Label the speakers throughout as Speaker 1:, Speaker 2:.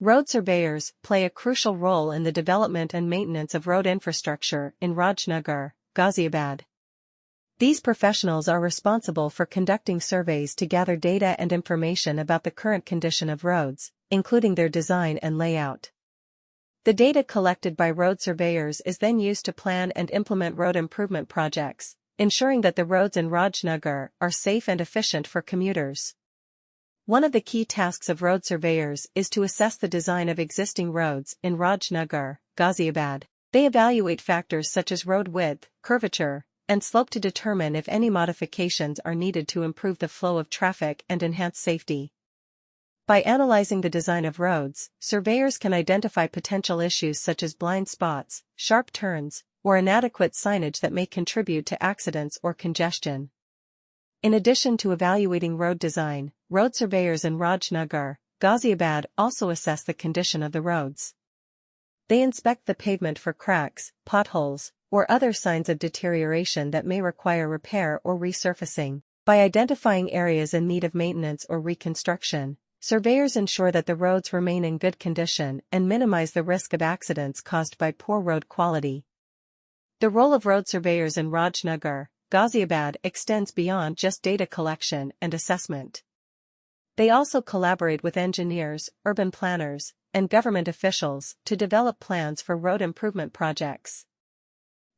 Speaker 1: Road surveyors play a crucial role in the development and maintenance of road infrastructure in Raj Nagar, Ghaziabad. These professionals are responsible for conducting surveys to gather data and information about the current condition of roads, including their design and layout. The data collected by road surveyors is then used to plan and implement road improvement projects, ensuring that the roads in Raj Nagar are safe and efficient for commuters. One of the key tasks of road surveyors is to assess the design of existing roads in Raj Nagar, Ghaziabad. They evaluate factors such as road width, curvature, and slope to determine if any modifications are needed to improve the flow of traffic and enhance safety. By analyzing the design of roads, surveyors can identify potential issues such as blind spots, sharp turns, or inadequate signage that may contribute to accidents or congestion. In addition to evaluating road design, road surveyors in Raj Nagar, Ghaziabad also assess the condition of the roads. They inspect the pavement for cracks, potholes, or other signs of deterioration that may require repair or resurfacing. By identifying areas in need of maintenance or reconstruction, surveyors ensure that the roads remain in good condition and minimize the risk of accidents caused by poor road quality. The role of road surveyors in Raj Nagar, Ghaziabad extends beyond just data collection and assessment. They also collaborate with engineers, urban planners, and government officials to develop plans for road improvement projects.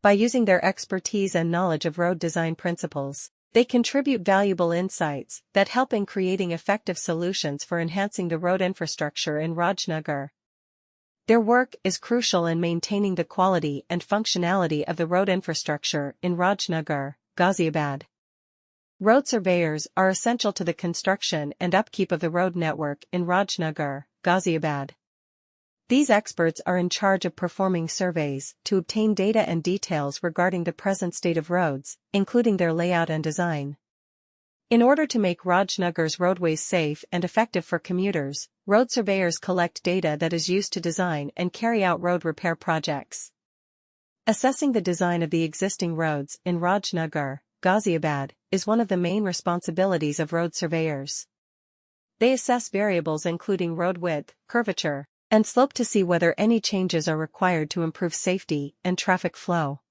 Speaker 1: By using their expertise and knowledge of road design principles, they contribute valuable insights that help in creating effective solutions for enhancing the road infrastructure in Raj Nagar. Their work is crucial in maintaining the quality and functionality of the road infrastructure in Raj Nagar, Ghaziabad. Road surveyors are essential to the construction and upkeep of the road network in Raj Nagar, Ghaziabad. These experts are in charge of performing surveys to obtain data and details regarding the present state of roads, including their layout and design. In order to make Raj Nagar's roadways safe and effective for commuters, road surveyors collect data that is used to design and carry out road repair projects. Assessing the design of the existing roads in Raj Nagar, Ghaziabad, is one of the main responsibilities of road surveyors. They assess variables including road width, curvature, and slope to see whether any changes are required to improve safety and traffic flow.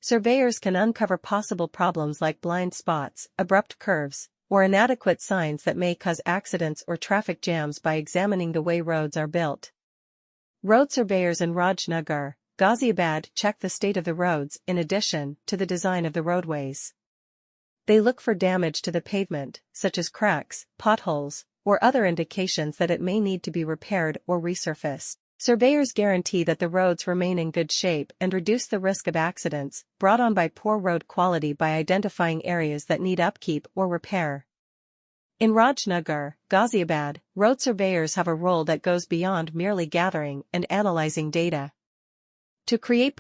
Speaker 1: Surveyors can uncover possible problems like blind spots, abrupt curves, or inadequate signs that may cause accidents or traffic jams by examining the way roads are built. Road surveyors in Raj Nagar, Ghaziabad check the state of the roads in addition to the design of the roadways. They look for damage to the pavement, such as cracks, potholes, or other indications that it may need to be repaired or resurfaced. Surveyors guarantee that the roads remain in good shape and reduce the risk of accidents brought on by poor road quality by identifying areas that need upkeep or repair. In Raj Nagar, Ghaziabad, road surveyors have a role that goes beyond merely gathering and analyzing data. To create